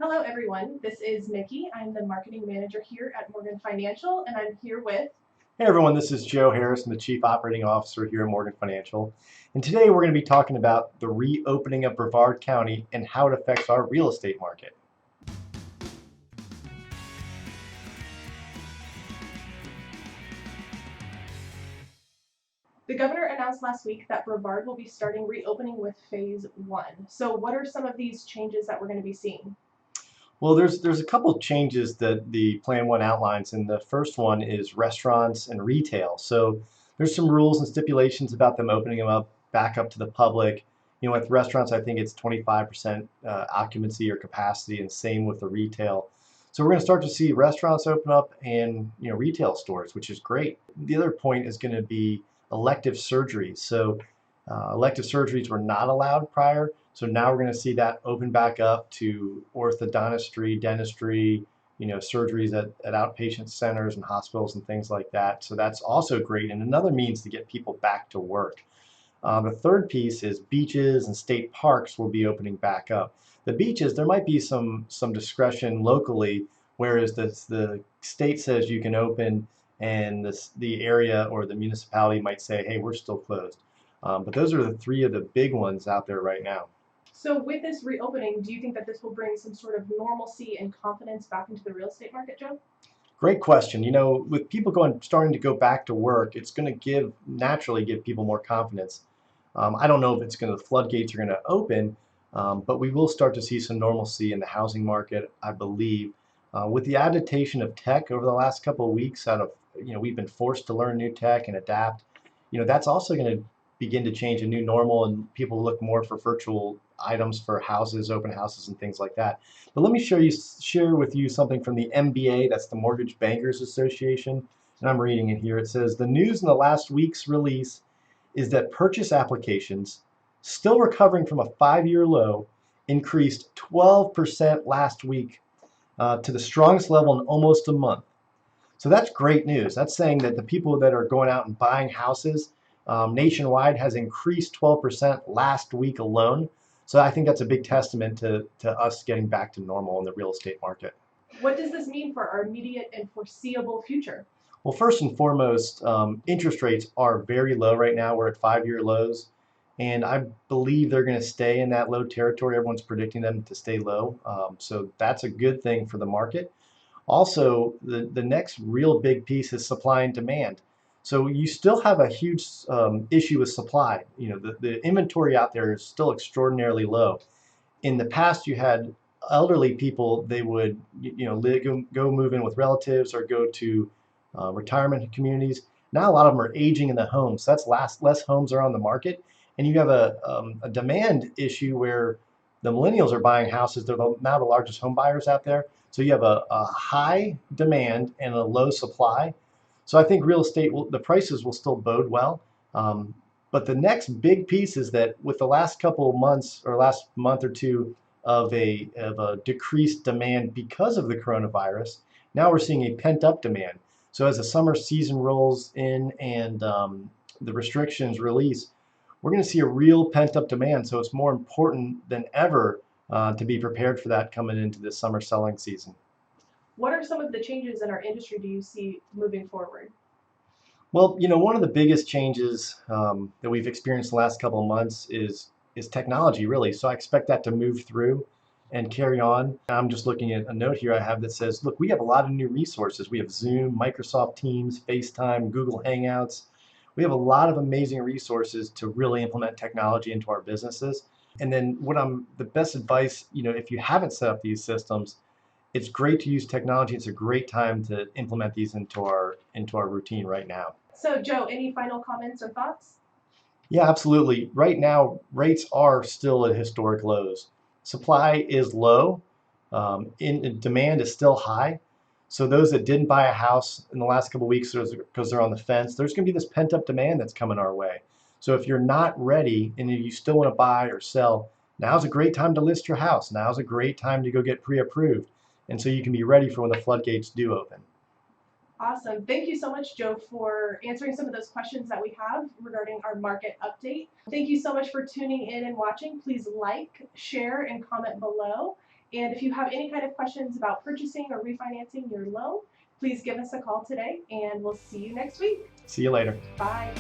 Hello, everyone. This is Nicki. I'm the marketing manager here at Morgan Financial, and I'm here with. Hey everyone, this is Joe Harris. I'm the Chief Operating Officer here at Morgan Financial. And today we're going to be talking about the reopening of Brevard County and how it affects our real estate market. The governor announced last week that Brevard will be starting reopening with phase one. So, what are some of these changes that we're going to be seeing? Well, there's a couple of changes that the Plan 1 outlines, and the first one is restaurants and retail. So there's some rules and stipulations about them opening them up back up to the public. With restaurants, I think it's 25% occupancy or capacity, and same with the retail. So we're going to start to see restaurants open up and retail stores, which is great. The other point is going to be elective surgeries. So elective surgeries were not allowed prior. So now we're going to see that open back up to orthodontistry, dentistry, surgeries at outpatient centers and hospitals and things like that. So that's also great and another means to get people back to work. The third piece is beaches and state parks will be opening back up. The beaches, there might be some discretion locally, whereas the state says you can open and the area or the municipality might say, hey, we're still closed. But those are the three of the big ones out there right now. So, with this reopening, do you think that this will bring some sort of normalcy and confidence back into the real estate market, Joe? Great question. With people starting to go back to work, it's going to naturally give people more confidence. I don't know if the floodgates are going to open, but we will start to see some normalcy in the housing market, I believe. With the adaptation of tech over the last couple of weeks, we've been forced to learn new tech and adapt. That's also going to begin to change a new normal, and people look more for virtual items for houses, open houses, and things like that. But let me share with you something from the MBA, that's the Mortgage Bankers Association, and I'm reading it here. It says, the news in the last week's release is that purchase applications, still recovering from a 5-year low, increased 12% last week to the strongest level in almost a month. So that's great news. That's saying that the people that are going out and buying houses nationwide has increased 12% last week alone. So I think that's a big testament to us getting back to normal in the real estate market. What does this mean for our immediate and foreseeable future? Well, first and foremost, interest rates are very low right now. We're at 5-year lows, and I believe they're going to stay in that low territory. Everyone's predicting them to stay low. So that's a good thing for the market. Also, the next real big piece is supply and demand. So you still have a huge issue with supply. The inventory out there is still extraordinarily low. In the past, you had elderly people, they would go move in with relatives or go to retirement communities. Now a lot of them are aging in the homes. So that's less homes are on the market, and you have a demand issue where the millennials are buying houses. They're now the largest home buyers out there. So you have a high demand and a low supply. So I think real estate, the prices will still bode well. But the next big piece is that with the last couple of months or last month or two of a decreased demand because of the coronavirus, now we're seeing a pent up demand. So as the summer season rolls in and the restrictions release, we're going to see a real pent up demand. So it's more important than ever to be prepared for that coming into the summer selling season. What are some of the changes in our industry do you see moving forward? Well, one of the biggest changes that we've experienced in the last couple of months is technology, really. So I expect that to move through and carry on. I'm just looking at a note here I have that says, look, we have a lot of new resources. We have Zoom, Microsoft Teams, FaceTime, Google Hangouts. We have a lot of amazing resources to really implement technology into our businesses. And then the best advice, if you haven't set up these systems, it's great to use technology. It's a great time to implement these into our routine right now. So, Joe, any final comments or thoughts? Yeah, absolutely. Right now, rates are still at historic lows. Supply is low, demand is still high. So those that didn't buy a house in the last couple of weeks because they're on the fence, there's going to be this pent-up demand that's coming our way. So if you're not ready and you still want to buy or sell, now's a great time to list your house. Now's a great time to go get pre-approved. And so you can be ready for when the floodgates do open. Awesome. Thank you so much, Joe, for answering some of those questions that we have regarding our market update. Thank you so much for tuning in and watching. Please like, share, and comment below. And if you have any kind of questions about purchasing or refinancing your loan, please give us a call today, and we'll see you next week. See you later. Bye.